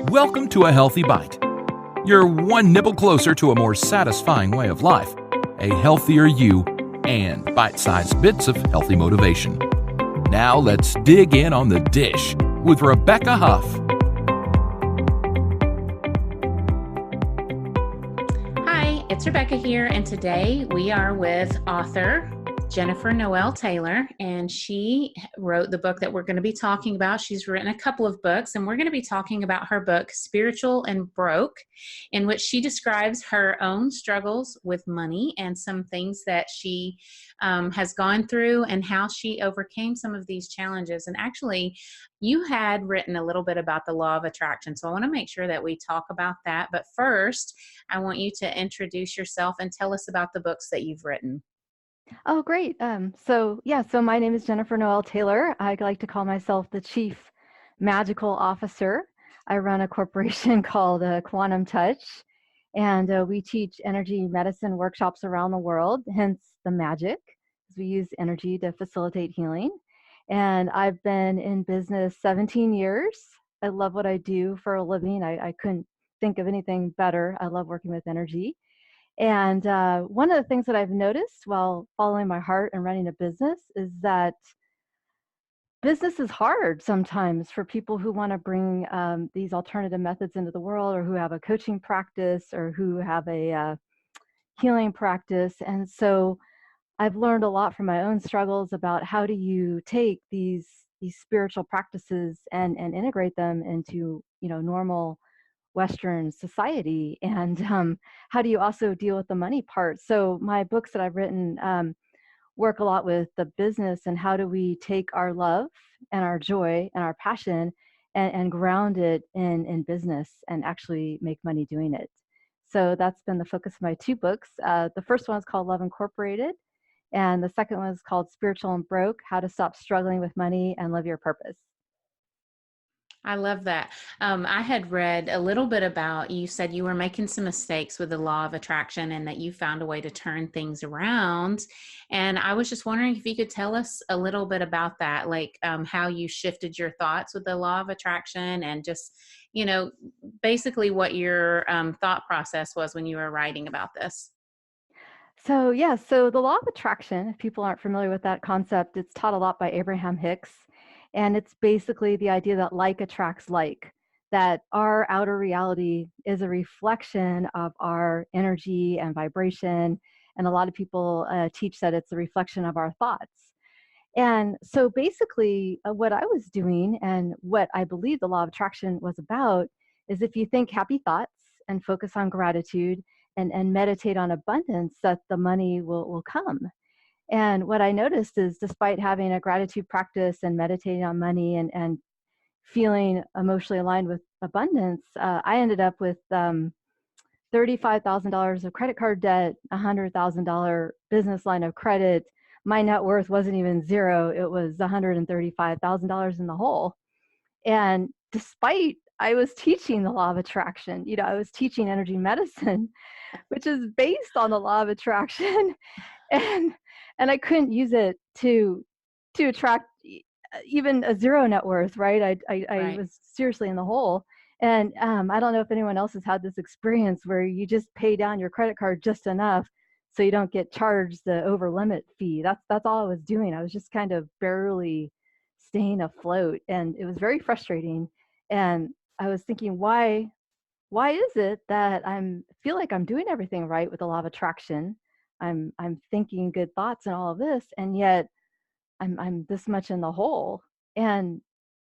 Welcome to A Healthy Bite. You're one nibble closer to a more satisfying way of life, a healthier you, and bite-sized bits of healthy motivation. Now let's dig in on the dish with Rebecca Huff. Hi, it's Rebecca here, and today we are with author Jennifer Noel Taylor, and she wrote the book that we're going to be talking about. She's written a couple of books, and we're going to be talking about her book, Spiritual and Broke, in which she describes her own struggles with money and some things that she has gone through and how she overcame some of these challenges. And actually, you had written a little bit about the law of attraction, so I want to make sure that we talk about that. But first, I want you to introduce yourself and tell us about the books that you've written. Oh, great. So my name is Jennifer Noel Taylor. I like to call myself the Chief Magical Officer. I run a corporation called Quantum Touch, and we teach energy medicine workshops around the world, hence the magic, because we use energy to facilitate healing. And I've been in business 17 years. I love what I do for a living. I couldn't think of anything better. I love working with energy. And one of the things that I've noticed while following my heart and running a business is that business is hard sometimes for people who want to bring these alternative methods into the world, or who have a coaching practice, or who have a healing practice. And so I've learned a lot from my own struggles about how do you take these spiritual practices and integrate them into normal Western society, and how do you also deal with the money part? So my books that I've written work a lot with the business, and how do we take our love and our joy and our passion and ground it in business and actually make money doing it. So that's been the focus of my two books. The first one is called Love Incorporated, and the second one is called Spiritual and Broke: How to Stop Struggling with Money and Live Your Purpose. I love that. I had read a little bit about, you said you were making some mistakes with the law of attraction and that you found a way to turn things around. And I was just wondering if you could tell us a little bit about that, like how you shifted your thoughts with the law of attraction, and just, basically what your thought process was when you were writing about this. So the law of attraction, if people aren't familiar with that concept, it's taught a lot by Abraham Hicks. And it's basically the idea that like attracts like, that our outer reality is a reflection of our energy and vibration. And a lot of people teach that it's a reflection of our thoughts. And so basically, what I was doing, and what I believe the law of attraction was about, is if you think happy thoughts and focus on gratitude and meditate on abundance, that the money will come. And what I noticed is, despite having a gratitude practice and meditating on money and feeling emotionally aligned with abundance, I ended up with $35,000 of credit card debt, $100,000 business line of credit. My net worth wasn't even zero. It was $135,000 in the hole. And despite I was teaching the law of attraction, I was teaching energy medicine, which is based on the law of attraction. and and I couldn't use it to attract even a zero net worth, right? I Right. was seriously in the hole. And I don't know if anyone else has had this experience where you just pay down your credit card just enough so you don't get charged the over limit fee. That's all I was doing. I was just kind of barely staying afloat, and it was very frustrating. And I was thinking, why is it that feel like I'm doing everything right with the law of attraction? I'm thinking good thoughts and all of this, and yet I'm this much in the hole. And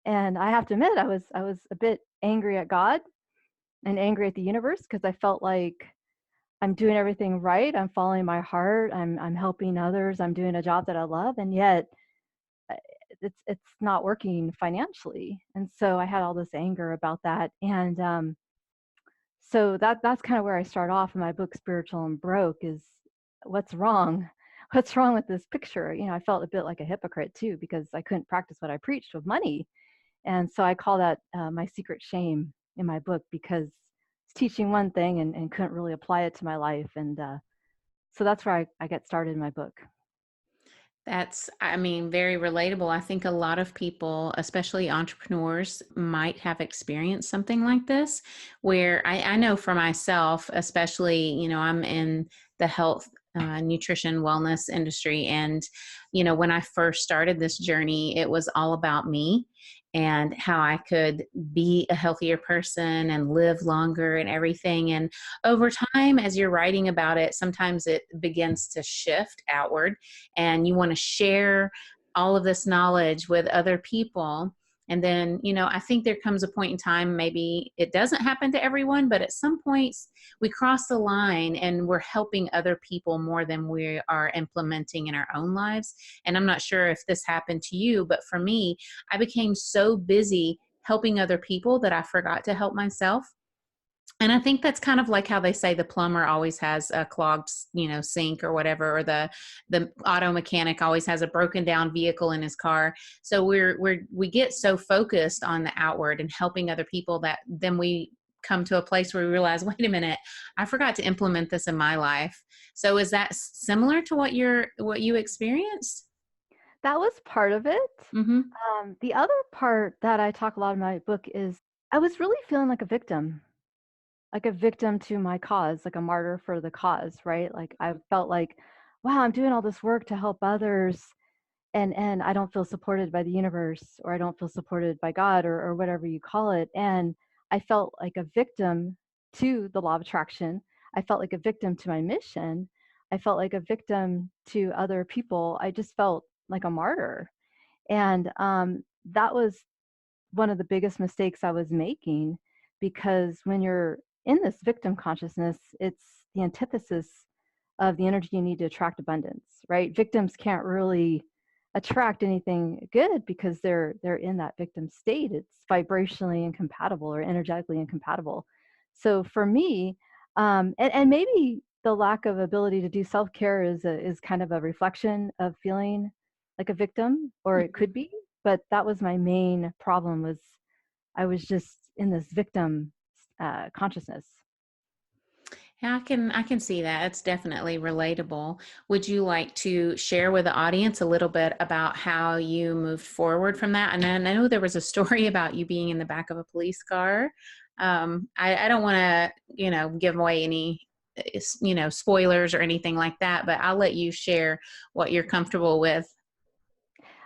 I have to admit, I was a bit angry at God and angry at the universe, because I felt like I'm doing everything right. I'm following my heart. I'm helping others. I'm doing a job that I love, and yet uh, it's not working financially. And so I had all this anger about that. And so that's kind of where I start off in my book, Spiritual and Broke, is what's wrong? What's wrong with this picture? I felt a bit like a hypocrite too, because I couldn't practice what I preached with money. And so I call that my secret shame in my book, because it's teaching one thing and couldn't really apply it to my life. And so that's where I get started in my book. That's, I mean, very relatable. I think a lot of people, especially entrepreneurs, might have experienced something like this, where I know for myself, especially, I'm in the health, nutrition, wellness industry. And, when I first started this journey, it was all about me and how I could be a healthier person and live longer and everything. And over time, as you're writing about it, sometimes it begins to shift outward and you want to share all of this knowledge with other people. And then, I think there comes a point in time, maybe it doesn't happen to everyone, but at some points we cross the line and we're helping other people more than we are implementing in our own lives. And I'm not sure if this happened to you, but for me, I became so busy helping other people that I forgot to help myself. And I think that's kind of like how they say the plumber always has a clogged, sink or whatever, or the auto mechanic always has a broken down vehicle in his car. So we get so focused on the outward and helping other people that then we come to a place where we realize, wait a minute, I forgot to implement this in my life. So is that similar to what you experienced? That was part of it. Mm-hmm. The other part that I talk a lot in my book is I was really feeling like a victim to my cause, like a martyr for the cause, right? Like I felt like, wow, I'm doing all this work to help others, and I don't feel supported by the universe, or I don't feel supported by God, or whatever you call it. And I felt like a victim to the law of attraction. I felt like a victim to my mission. I felt like a victim to other people. I just felt like a martyr. And that was one of the biggest mistakes I was making, because when you're in this victim consciousness, it's the antithesis of the energy you need to attract abundance, right? Victims can't really attract anything good because they're in that victim state. It's vibrationally incompatible or energetically incompatible. So for me, and maybe the lack of ability to do self-care is kind of a reflection of feeling like a victim, or it could be, but that was my main problem. Was I was just in this victim consciousness. Yeah, I can see that. It's definitely relatable. Would you like to share with the audience a little bit about how you moved forward from that? And then I know there was a story about you being in the back of a police car. I don't want to, give away any, spoilers or anything like that, but I'll let you share what you're comfortable with.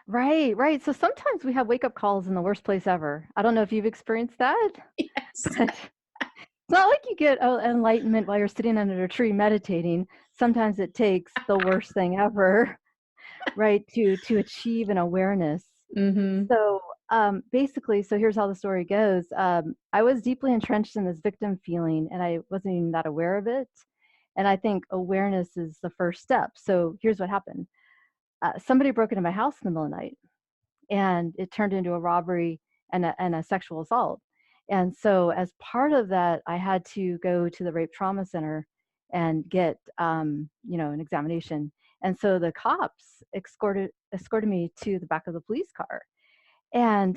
Right, right. So sometimes we have wake up calls in the worst place ever. I don't know if you've experienced that, Yes. but it's not like you get enlightenment while you're sitting under a tree meditating. Sometimes it takes the worst thing ever, right, to achieve an awareness. Mm-hmm. So basically, so here's how the story goes. I was deeply entrenched in this victim feeling, and I wasn't even that aware of it. And I think awareness is the first step. So here's what happened. Somebody broke into my house in the middle of the night, and it turned into a robbery and a sexual assault. And so, as part of that, I had to go to the rape trauma center and get, an examination. And so the cops escorted me to the back of the police car. And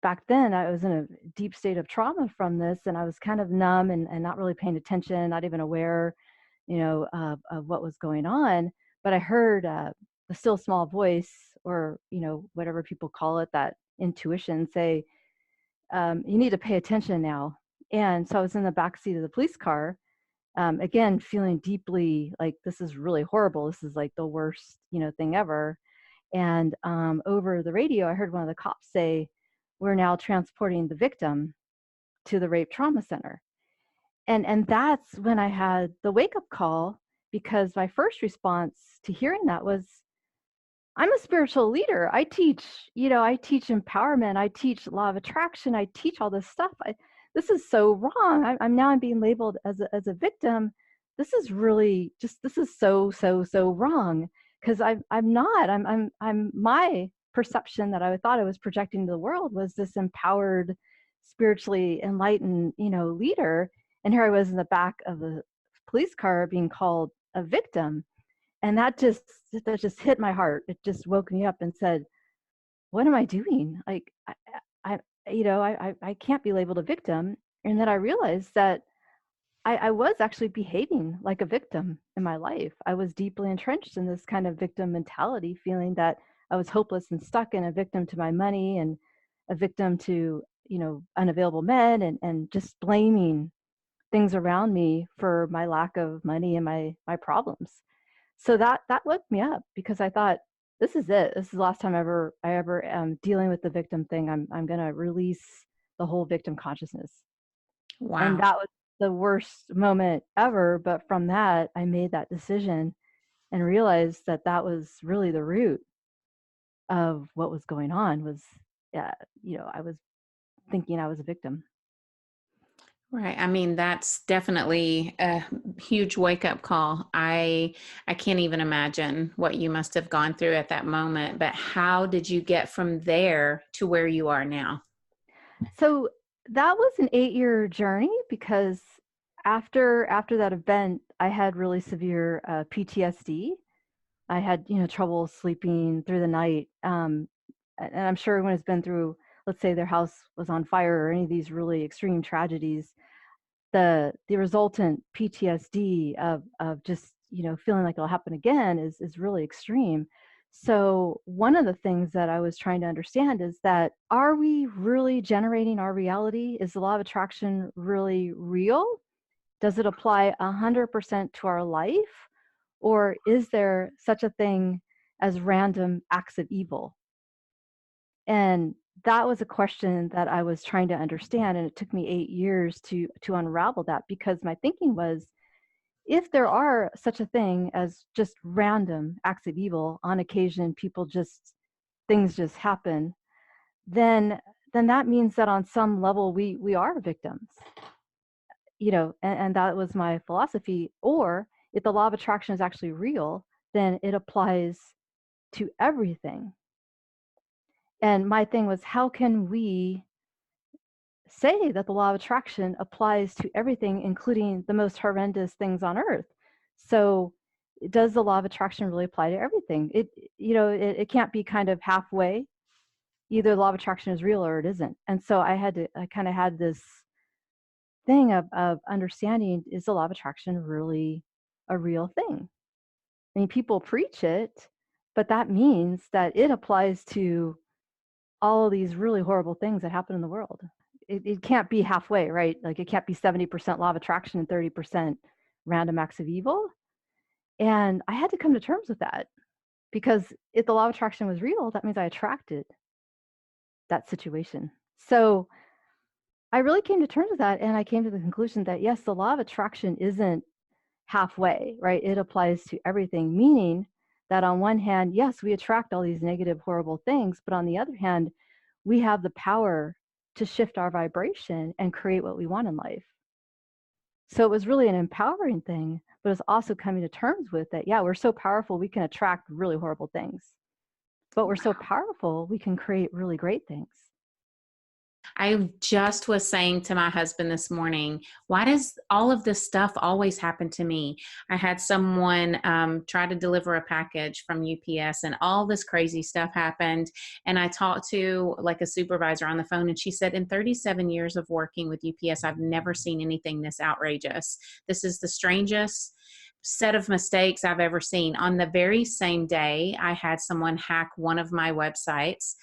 back then I was in a deep state of trauma from this, and I was kind of numb and not really paying attention, not even aware, of what was going on. But I heard a still small voice, or whatever people call it, that intuition, say, you need to pay attention now. And so I was in the back seat of the police car, again feeling deeply like this is really horrible, this is like the worst thing ever. And over the radio I heard one of the cops say, we're now transporting the victim to the rape trauma center. And that's when I had the wake up call, because my first response to hearing that was, I'm a spiritual leader. I teach empowerment. I teach law of attraction. I teach all this stuff. This is so wrong. I'm being labeled as a victim. This is really this is so wrong, because I'm not. I'm my perception that I thought I was projecting to the world was this empowered, spiritually enlightened, leader. And here I was in the back of the police car being called a victim. And that just hit my heart. It just woke me up and said, what am I doing? Like, I can't be labeled a victim. And then I realized that I was actually behaving like a victim in my life. I was deeply entrenched in this kind of victim mentality, feeling that I was hopeless and stuck, and a victim to my money, and a victim to, unavailable men, and just blaming things around me for my lack of money and my problems. So that woke me up, because I thought, this is it. This is the last time I ever am dealing with the victim thing. I'm gonna release the whole victim consciousness. And Wow. that was the worst moment ever. But from that, I made that decision and realized that that was really the root of what was going on. Was, yeah, I was thinking I was a victim. Right. I mean, that's definitely a huge wake up call. I can't even imagine what you must have gone through at that moment, but how did you get from there to where you are now? So that was an 8-year journey, because after that event, I had really severe PTSD. I had, trouble sleeping through the night. And I'm sure everyone has been through, let's say their house was on fire or any of these really extreme tragedies. The resultant PTSD of just, feeling like it'll happen again is really extreme. So one of the things that I was trying to understand is that, are we really generating our reality? Is the law of attraction really real? Does it apply 100% to our life? Or is there such a thing as random acts of evil? And that was a question that I was trying to understand, and it took me 8 years to unravel that, because my thinking was, if there are such a thing as just random acts of evil, on occasion people just, things just happen, then that means that on some level we are victims, and that was my philosophy. Or if the law of attraction is actually real, then it applies to everything. And my thing was, how can we say that the law of attraction applies to everything, including the most horrendous things on earth? So does the law of attraction really apply to everything? It can't be kind of halfway. Either the law of attraction is real or it isn't. And so I kind of had this thing of understanding, is the law of attraction really a real thing? I mean, people preach it, but that means that it applies to all of these really horrible things that happen in the world. It can't be halfway, right? Like, it can't be 70% law of attraction and 30% random acts of evil. And I had to come to terms with that, because if the law of attraction was real, that means I attracted that situation. So I really came to terms with that. And I came to the conclusion that, yes, the law of attraction isn't halfway, right? It applies to everything, meaning that on one hand, yes, we attract all these negative, horrible things, but on the other hand, we have the power to shift our vibration and create what we want in life. So it was really an empowering thing, but it's also coming to terms with that, yeah, we're so powerful, we can attract really horrible things, but we're so powerful, we can create really great things. I just was saying to my husband this morning, why does all of this stuff always happen to me? I had someone try to deliver a package from UPS, and all this crazy stuff happened. And I talked to like a supervisor on the phone, and she said, in 37 years of working with UPS, I've never seen anything this outrageous. This is the strangest set of mistakes I've ever seen. On the very same day, I had someone hack one of my websites.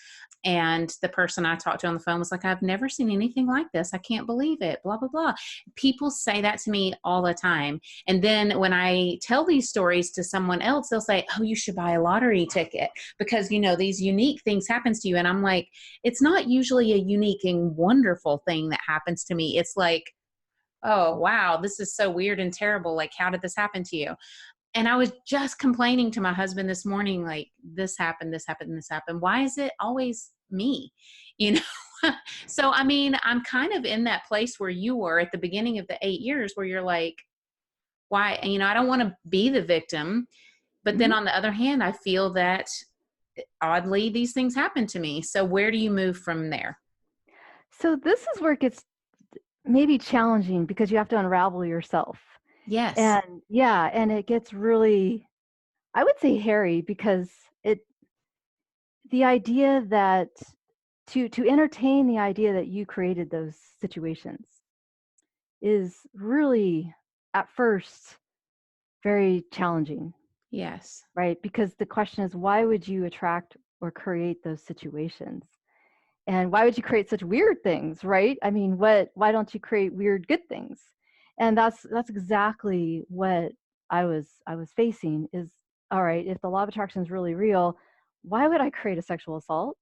And the person I talked to on the phone was like, I've never seen anything like this. I can't believe it, blah, blah, blah. People say that to me all the time. And then when I tell these stories to someone else, they'll say, oh, you should buy a lottery ticket because, these unique things happens to you. And I'm like, it's not usually a unique and wonderful thing that happens to me. It's like, oh, wow, this is so weird and terrible. Like, how did this happen to you? And I was just complaining to my husband this morning, like, this happened, this happened, this happened. Why is it always me? You know? So, I mean, I'm kind of in that place where you were at the beginning of the 8 years where you're like, why? I don't want to be the victim. But then Mhm. on the other hand, I feel that oddly, these things happen to me. So, where do you move from there? So this is where it gets maybe challenging, because you have to unravel yourself. Yes. And yeah, and it gets really, I would say, hairy, because it the idea that, to entertain the idea that you created those situations, is really at first very challenging, Yes. right? Because the question is, why would you attract or create those situations? And why would you create such weird things, right? I mean, why don't you create weird good things? And that's exactly what I was facing is, all right, if the law of attraction is really real, why would I create a sexual assault?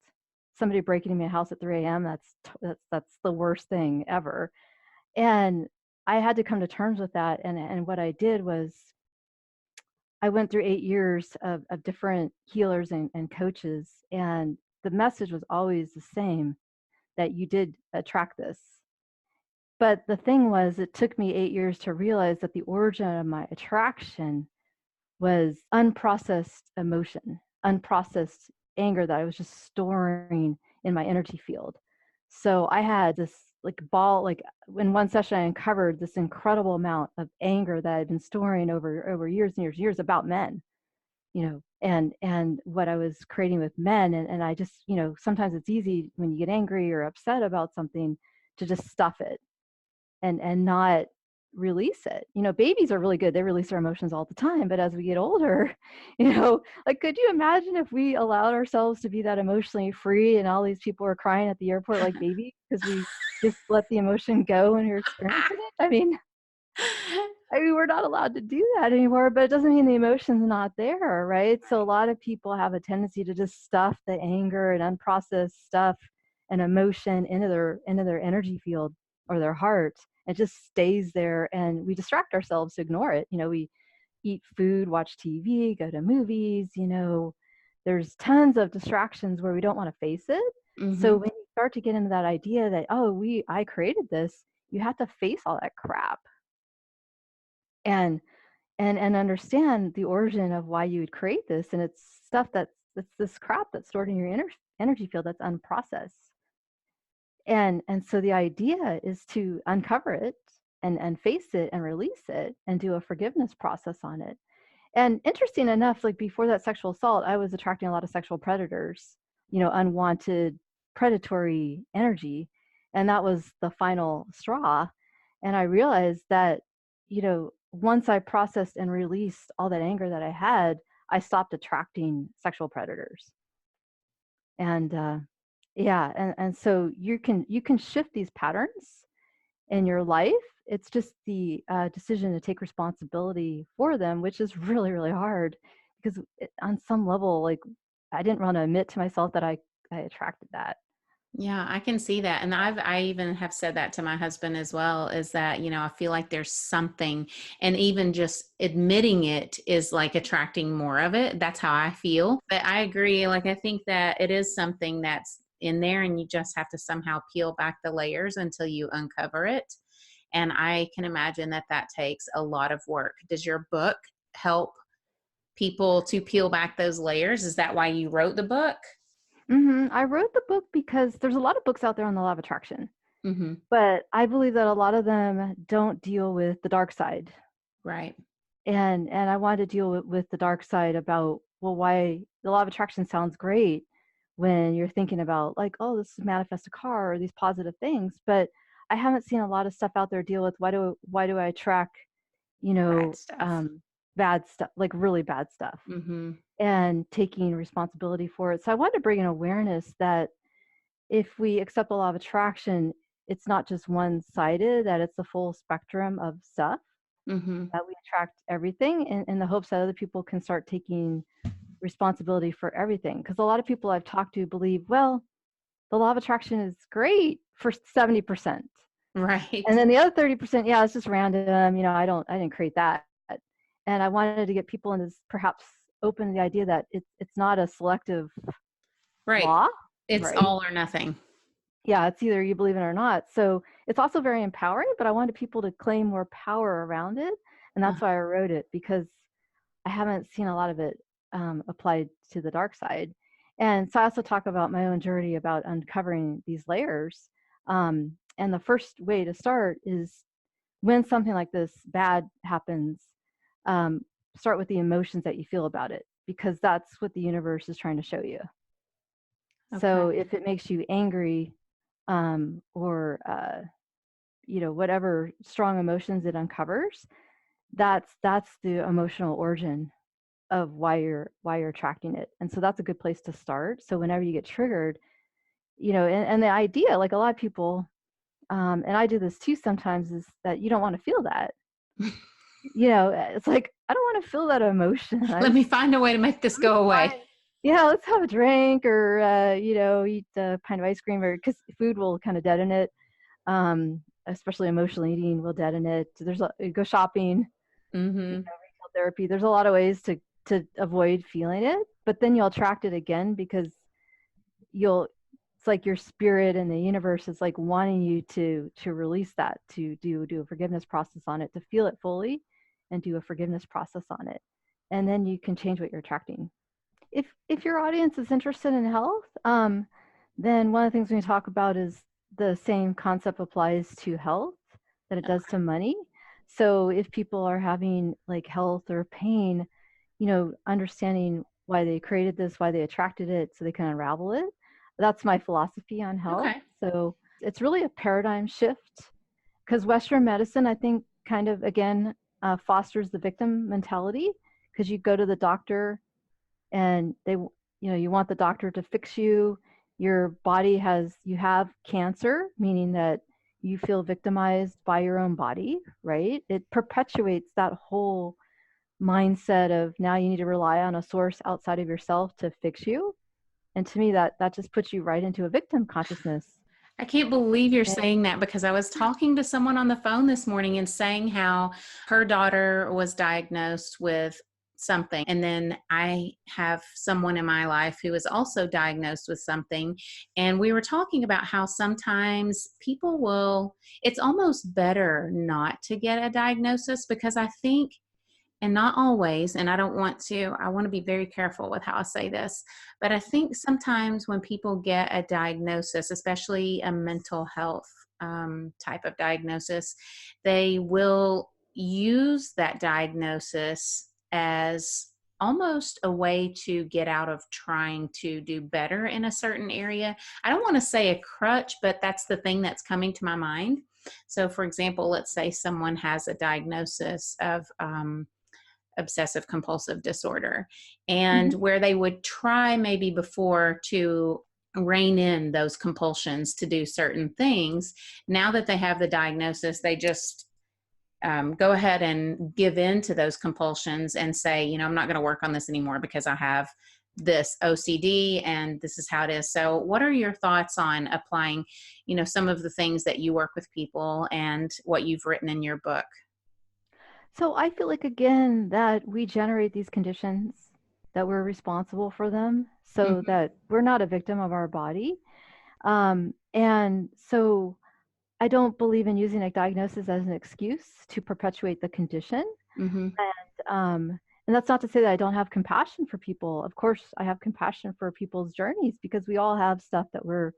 Somebody breaking into my house at 3 a.m., that's the worst thing ever. And I had to come to terms with that. And what I did was I went through 8 years of different healers and coaches, and the message was always the same, that you did attract this. But the thing was, it took me 8 years to realize that the origin of my attraction was unprocessed emotion, unprocessed anger that I was just storing in my energy field. So I had this like ball, like in one session, I uncovered this incredible amount of anger that I'd been storing over years and years and years about men, and what I was creating with men. And I just, sometimes it's easy when you get angry or upset about something to just stuff it and not release it. Babies are really good. They release their emotions all the time. But as we get older, like, could you imagine if we allowed ourselves to be that emotionally free and all these people are crying at the airport like babies because we just let the emotion go when you're experiencing it? I mean, we're not allowed to do that anymore, but it doesn't mean the emotion's not there, right? So a lot of people have a tendency to just stuff the anger and unprocessed stuff and emotion into their energy field or their heart. It just stays there, and we distract ourselves to ignore it. We eat food, watch TV, go to movies. There's tons of distractions where we don't want to face it. So Mm-hmm. when you start to get into that idea that, oh, I created this, you have to face all that crap and and understand the origin of why you would create this. And it's stuff that's this crap that's stored in your energy field that's unprocessed. And so the idea is to uncover it and face it and release it and do a forgiveness process on it. And interesting enough, like before that sexual assault, I was attracting a lot of sexual predators, unwanted predatory energy. And that was the final straw. And I realized that, once I processed and released all that anger that I had, I stopped attracting sexual predators. And yeah, and so you can shift these patterns in your life. It's just the decision to take responsibility for them, which is really, really hard because on some level, like, I didn't want to admit to myself that I attracted that. Yeah, I can see that. And I even have said that to my husband as well, is that, I feel like there's something, and even just admitting it is like attracting more of it. That's how I feel. But I agree. Like, I think that it is something that's in there, and you just have to somehow peel back the layers until you uncover it. And I can imagine that that takes a lot of work. Does your book help people to peel back those layers? Is that why you wrote the book? I wrote the book because there's a lot of books out there on the law of attraction, Mm-hmm. but I believe that a lot of them don't deal with the dark side. Right. And I wanted to deal with the dark side about, well, why the law of attraction sounds great when you're thinking about, like, oh, this is manifest a car or these positive things, but I haven't seen a lot of stuff out there deal with why do I attract, you Bad know stuff. um bad stuff, like really bad stuff, Mm-hmm. and taking responsibility for it. So I wanted to bring an awareness that if we accept the law of attraction, it's not just one-sided, that it's the full spectrum of stuff, Mm-hmm. that we attract everything in the hopes that other people can start taking responsibility for everything. Because a lot of people I've talked to believe, well, the law of attraction is great for 70%. And Right. then the other 30%, yeah, it's just random. I didn't create that. And I wanted to get people into this, perhaps open to the idea that it's not a selective Right. law, It's right? all or nothing. Yeah, it's either you believe it or not. So it's also very empowering, but I wanted people to claim more power around it. And Uh, that's why I wrote it, because I haven't seen a lot of it applied to the dark side. And so I also talk about my own journey about uncovering these layers. And the first way to start is, when something like this bad happens, um, start with the emotions that you feel about it, because that's what the universe is trying to show you. okay. So if it makes you angry, or whatever strong emotions it uncovers, that's the emotional origin of why you're attracting it. And so that's a good place to start. So whenever you get triggered, and the idea, like a lot of people, and I do this too sometimes, is that you don't want to feel that. It's like, I don't want to feel that emotion. Let me find a way to make this go away. Yeah, let's have a drink, or eat a pint of ice cream, or because food will kind of deaden it. Especially emotional eating will deaden it. You go shopping, retail therapy. There's a lot of ways to avoid feeling it, but then you'll attract it again because it's like your spirit and the universe is like wanting you to release that, to do a forgiveness process on it, to feel it fully and do a forgiveness process on it. And then you can change what you're attracting. If your audience is interested in health, then one of the things we talk about is the same concept applies to health that it does to money. So if people are having like health or pain, understanding why they created this, why they attracted it, so they can unravel it. That's my philosophy on health. Okay. So it's really a paradigm shift, because Western medicine, I think, kind of, again, fosters the victim mentality, because you go to the doctor and you want the doctor to fix you. Your body you have cancer, meaning that you feel victimized by your own body, right? It perpetuates that whole mindset of now you need to rely on a source outside of yourself to fix you. And to me, that just puts you right into a victim consciousness. I can't believe you're saying that, because I was talking to someone on the phone this morning and saying how her daughter was diagnosed with something. And then I have someone in my life who is also diagnosed with something. And we were talking about how sometimes it's almost better not to get a diagnosis, because I think, and not always, and I want to be very careful with how I say this, but I think sometimes when people get a diagnosis, especially a mental health type of diagnosis, they will use that diagnosis as almost a way to get out of trying to do better in a certain area. I don't want to say a crutch, but that's the thing that's coming to my mind. So for example, let's say someone has a diagnosis of obsessive compulsive disorder, and where they would try maybe before to rein in those compulsions to do certain things, now that they have the diagnosis, they just go ahead and give in to those compulsions and say, I'm not going to work on this anymore because I have this OCD and this is how it is. So what are your thoughts on applying, some of the things that you work with people and what you've written in your book? So I feel like, again, that we generate these conditions, that we're responsible for them, so that we're not a victim of our body. And so I don't believe in using a diagnosis as an excuse to perpetuate the condition. And that's not to say that I don't have compassion for people. Of course, I have compassion for people's journeys, because we all have stuff that we're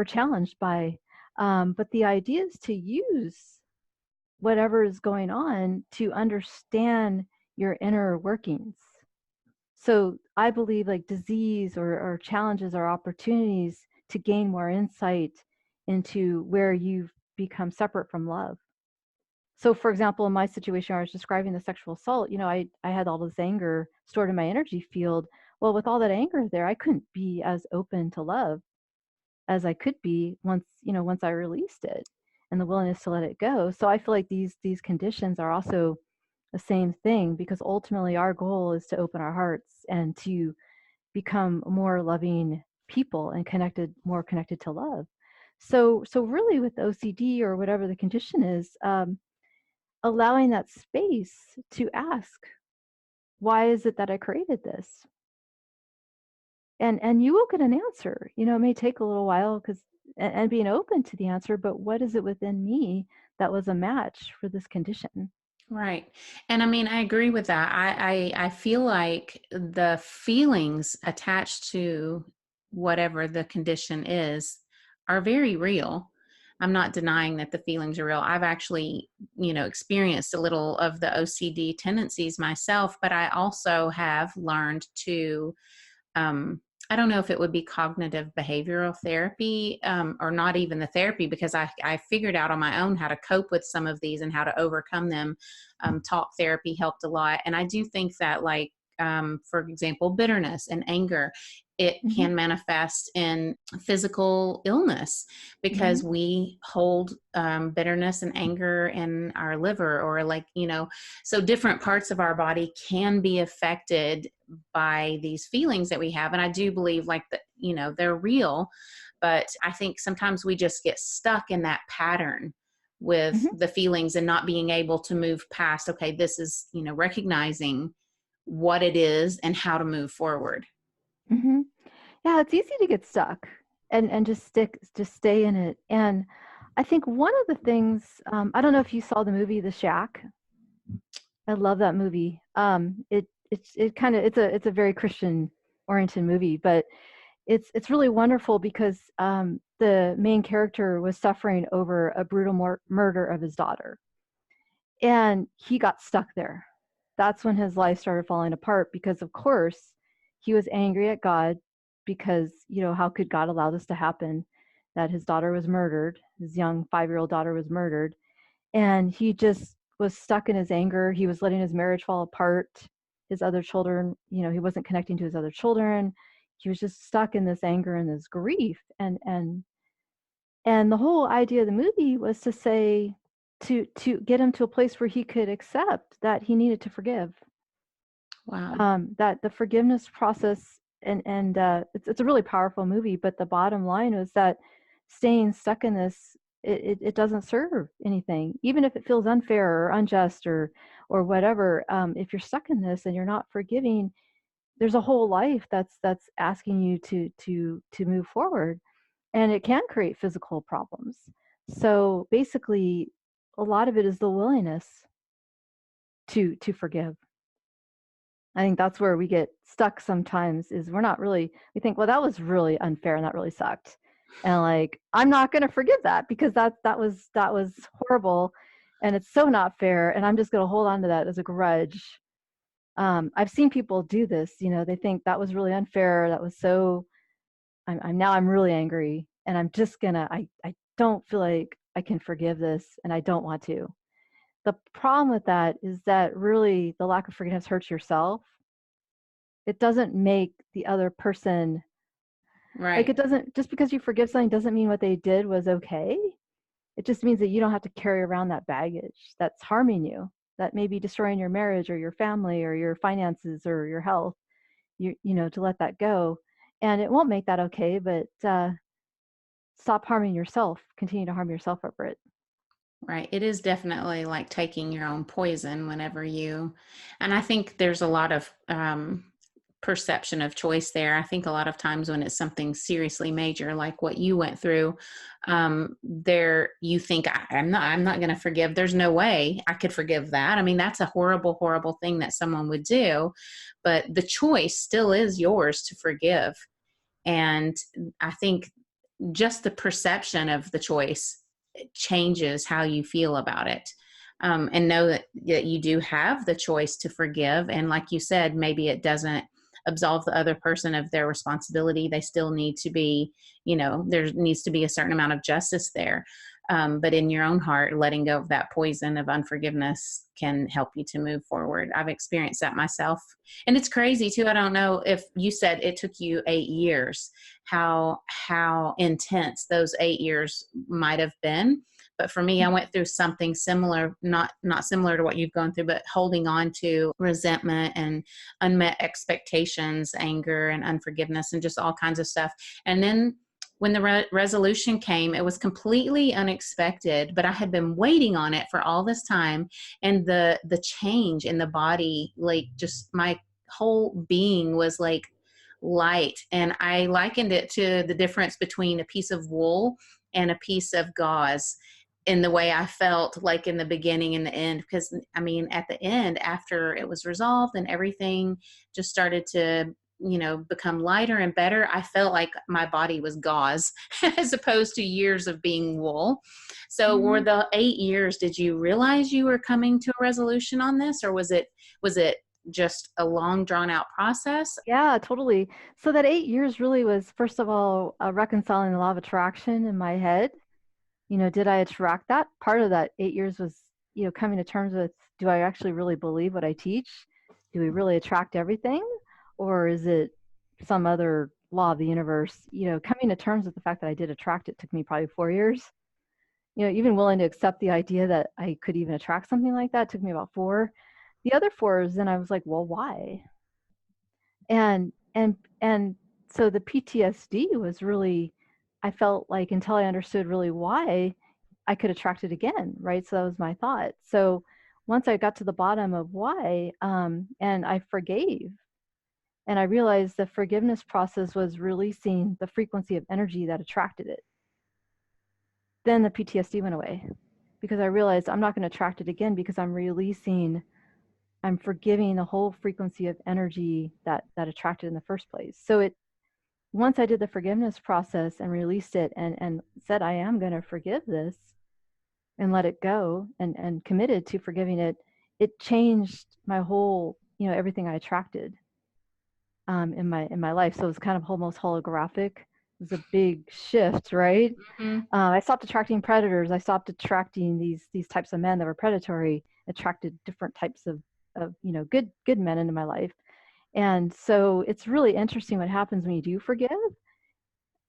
challenged by. But the idea is to use whatever is going on to understand your inner workings. So I believe like disease or challenges are opportunities to gain more insight into where you've become separate from love. So for example, in my situation, I was describing the sexual assault, I had all this anger stored in my energy field. Well, with all that anger there, I couldn't be as open to love as I could be once I released it, and the willingness to let it go. So I feel like these conditions are also the same thing, because ultimately our goal is to open our hearts and to become more loving people and more connected to love. So really, with OCD or whatever the condition is, allowing that space to ask, why is it that I created this? And you will get an answer. It may take a little while, and being open to the answer, but what is it within me that was a match for this condition? Right. And I mean, I agree with that. I feel like the feelings attached to whatever the condition is are very real. I'm not denying that the feelings are real. I've actually, experienced a little of the OCD tendencies myself, but I also have learned to I don't know if it would be cognitive behavioral therapy, or not even the therapy, because I figured out on my own how to cope with some of these and how to overcome them. Talk therapy helped a lot. And I do think that, like, for example, bitterness and anger, it Hmm. can manifest in physical illness Hmm. because we hold bitterness and anger in our liver, or, like, so different parts of our body can be affected by these feelings that we have. And I do believe, like, that, they're real, but I think sometimes we just get stuck in that pattern with Hmm. the feelings and not being able to move past, okay, this is, recognizing what it is and how to move forward. Hmm. Yeah, it's easy to get stuck and just stay in it. And I think one of the things, I don't know if you saw the movie The Shack. I love that movie. It kind of it's a very Christian oriented movie, but it's really wonderful because the main character was suffering over a brutal murder of his daughter, and he got stuck there. That's when his life started falling apart because, of course, he was angry at God because, how could God allow this to happen? That his daughter was murdered, his young 5-year-old daughter was murdered, and he just was stuck in his anger. He was letting his marriage fall apart. His other children, he wasn't connecting to his other children. He was just stuck in this anger and this grief. And the whole idea of the movie was to say, to get him to a place where he could accept that he needed to forgive. Wow. That the forgiveness process, and it's a really powerful movie. But the bottom line was that staying stuck in this, it doesn't serve anything, even if it feels unfair or unjust or whatever. If you're stuck in this and you're not forgiving, there's a whole life that's asking you to move forward, and it can create physical problems. So basically, a lot of it is the willingness to forgive. I think that's where we get stuck sometimes, is we think, well, that was really unfair and that really sucked. And, like, I'm not going to forgive that because that was horrible and it's so not fair, and I'm just going to hold on to that as a grudge. I've seen people do this, they think that was really unfair. That was so, I'm really angry and I'm just gonna, I don't feel like I can forgive this and I don't want to. The problem with that is that really the lack of forgiveness hurts yourself. It doesn't make the other person, like, Right. it doesn't, just because you forgive something doesn't mean what they did was okay. It just means that you don't have to carry around that baggage that's harming you, that may be destroying your marriage or your family or your finances or your health. To let that go. And it won't make that okay, but stop harming yourself, continue to harm yourself over it. Right. It is definitely like taking your own poison whenever and I think there's a lot of perception of choice there. I think a lot of times when it's something seriously major, like what you went through, there you think, I'm not going to forgive. There's no way I could forgive that. I mean, that's a horrible, horrible thing that someone would do, but the choice still is yours to forgive. And I think just the perception of the choice changes how you feel about it. And know that you do have the choice to forgive. And like you said, maybe it doesn't absolve the other person of their responsibility. They still need to be, there needs to be a certain amount of justice there. But in your own heart, letting go of that poison of unforgiveness can help you to move forward. I've experienced that myself. And it's crazy too. I don't know if you said it took you 8 years, how intense those 8 years might have been. But for me, I went through something similar, not similar to what you've gone through, but holding on to resentment and unmet expectations, anger and unforgiveness, and just all kinds of stuff. And then when the resolution came, it was completely unexpected, but I had been waiting on it for all this time. And the change in the body, like, just my whole being was like light. And I likened it to the difference between a piece of wool and a piece of gauze, in the way I felt like in the beginning and the end. Because I mean, at the end, after it was resolved and everything just started to, become lighter and better, I felt like my body was gauze as opposed to years of being wool. So were Mhm. the 8 years, did you realize you were coming to a resolution on this, or was it just a long drawn out process? Yeah, totally. So that 8 years really was, first of all, reconciling the law of attraction in my head. Did I attract that? Part of that 8 years was, coming to terms with, do I actually really believe what I teach? Do we really attract everything? Or is it some other law of the universe? Coming to terms with the fact that I did attract it took me probably 4 years. Even willing to accept the idea that I could even attract something like that took me about 4. The other 4 is then I was like, well, why? And so the PTSD was really, I felt like until I understood really why, I could attract it again, right? So that was my thought. So once I got to the bottom of why, and I forgave, and I realized the forgiveness process was releasing the frequency of energy that attracted it. Then the PTSD went away because I realized I'm not going to attract it again because I'm forgiving the whole frequency of energy that attracted in the first place. So once I did the forgiveness process and released it and said, I am going to forgive this and let it go and committed to forgiving it, it changed my whole, everything I attracted in my life. So it was kind of almost holographic. It was a big shift, right? Mm-hmm. I stopped attracting predators. I stopped attracting these types of men that were predatory, attracted different types of good men into my life. And so it's really interesting what happens when you do forgive.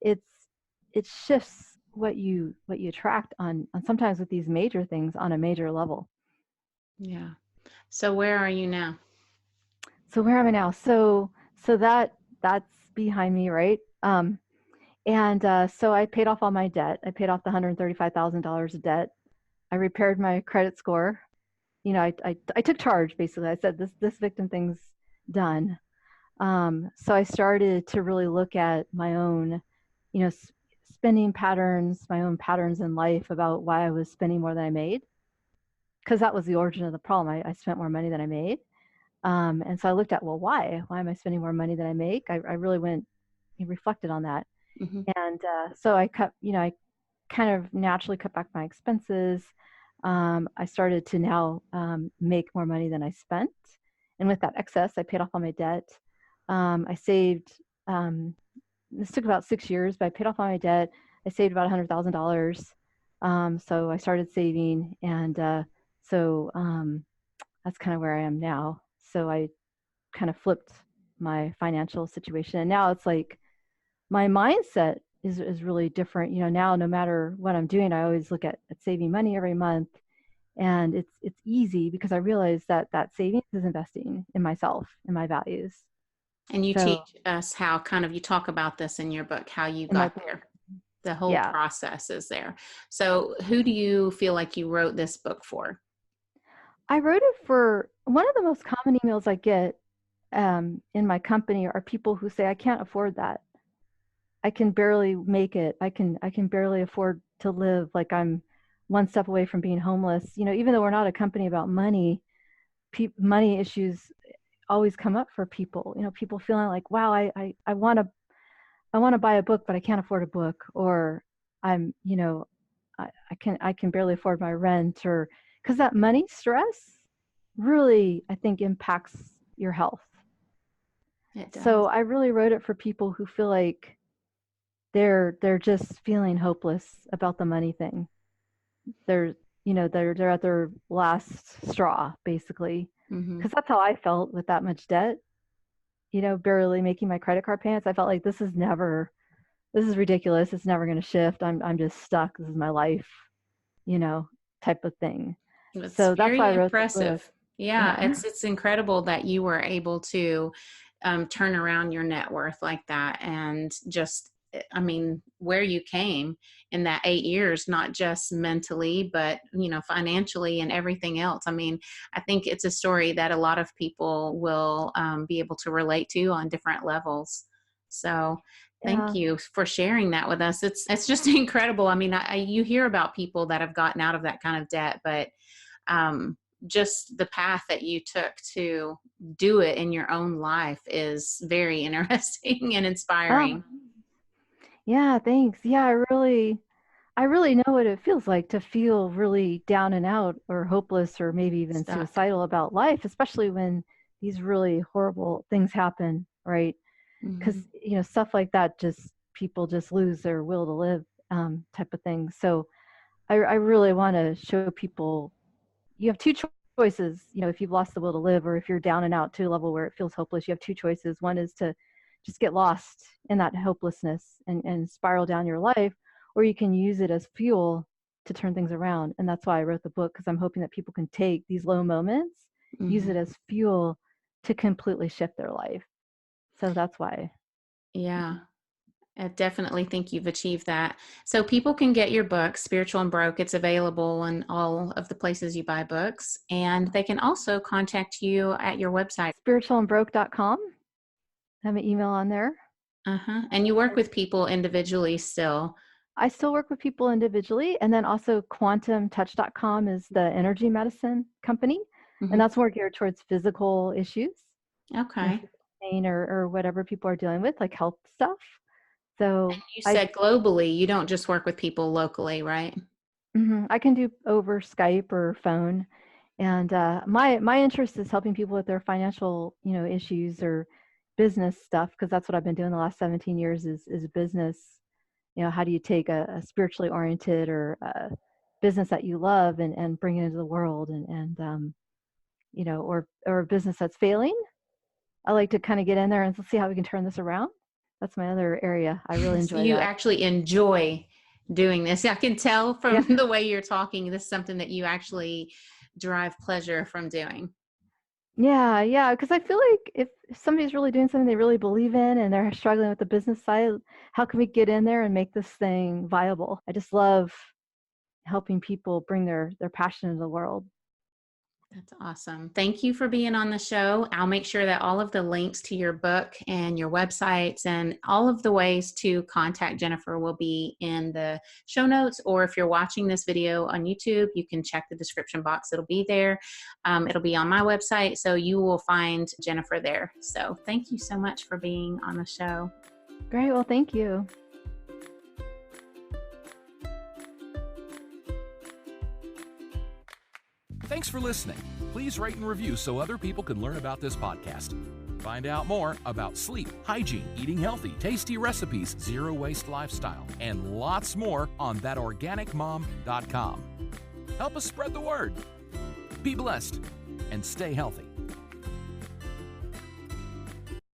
It shifts what you attract on sometimes with these major things on a major level. Yeah. So where are you now? So where am I now? So that's behind me, right? And so I paid off all my debt. I paid off the $135,000 of debt. I repaired my credit score. I took charge, basically. I said, this victim thing's done. So I started to really look at my own, spending patterns, my own patterns in life about why I was spending more than I made. Because that was the origin of the problem. I spent more money than I made. And so I looked at, well, why? Why am I spending more money than I make? I really went and reflected on that. Mm-hmm. And so I I kind of naturally cut back my expenses. I started to now make more money than I spent. And with that excess, I paid off all my debt. I saved, this took about 6 years, but I paid off all my debt. I saved about $100,000. So I started saving. And so that's kind of where I am now. So I kind of flipped my financial situation. And now it's like my mindset is really different. Now no matter what I'm doing, I always look at saving money every month. And it's easy because I realize that savings is investing in myself and my values. And you So teach us how you talk about this in your book, how you in my got there. The whole Yeah. process is there. So who do you feel like you wrote this book for? I wrote it for one of the most common emails I get in my company are people who say, I can't afford that. I can barely make it. I can barely afford to live. Like I'm one step away from being homeless. Even though we're not a company about money, money issues always come up for people. People feeling like, wow, I want to buy a book, but I can't afford a book, or I'm, I can barely afford my rent, or because that money stress really, I think, impacts your health. It does. So I really wrote it for people who feel like they're just feeling hopeless about the money thing. They're they're at their last straw, basically, because that's how I felt with that much debt. Barely making my credit card payments. I felt like this is ridiculous. It's never going to shift. I'm just stuck. This is my life, type of thing. It's So that's very why I wrote impressive. the book. Yeah, it's incredible that you were able to turn around your net worth like that, and just, I mean, where you came in that 8 years, not just mentally, but financially and everything else. I mean, I think it's a story that a lot of people will be able to relate to on different levels. So thank you for sharing that with us. It's just incredible. I mean, you hear about people that have gotten out of that kind of debt, but just the path that you took to do it in your own life is very interesting and inspiring. Yeah, thanks. Yeah, I really know what it feels like to feel really down and out or hopeless or maybe even Stuck. suicidal about life, especially when these really horrible things happen, right? Because stuff like that, just people just lose their will to live, type of thing. So I really want to show people you have two choices. If you've lost the will to live, or if you're down and out to a level where it feels hopeless, you have two choices. One is to just get lost in that hopelessness and spiral down your life, or you can use it as fuel to turn things around. And that's why I wrote the book, because I'm hoping that people can take these low moments, use it as fuel to completely shift their life. So that's why. Yeah. I definitely think you've achieved that. So people can get your book, Spiritual and Broke. It's available in all of the places you buy books. And they can also contact you at your website. Spiritualandbroke.com. I have an email on there. And you work with people individually still. I still work with people individually. And then also quantumtouch.com is the energy medicine company. And that's more geared towards physical issues. Okay. Pain or whatever people are dealing with, like health stuff. So you said globally, you don't just work with people locally, right? I can do over Skype or phone. And my interest is helping people with their financial, issues or business stuff, because that's what I've been doing the last 17 years is business. How do you take a spiritually oriented or a business that you love and bring it into the world and or a business that's failing. I like to kind of get in there and see how we can turn this around. That's my other area. I really enjoy you that. Actually enjoy doing this. I can tell from the way you're talking, this is something that you actually derive pleasure from doing. Yeah. Because I feel like if somebody's really doing something they really believe in and they're struggling with the business side, how can we get in there and make this thing viable? I just love helping people bring their passion into the world. That's awesome. Thank you for being on the show. I'll make sure that all of the links to your book and your websites and all of the ways to contact Jennifer will be in the show notes. Or if you're watching this video on YouTube, you can check the description box. It'll be there. It'll be on my website. So you will find Jennifer there. So thank you so much for being on the show. Great. Well, thank you. Thanks for listening. Please rate and review so other people can learn about this podcast. Find out more about sleep, hygiene, eating healthy, tasty recipes, zero-waste lifestyle, and lots more on ThatOrganicMom.com. Help us spread the word. Be blessed and stay healthy.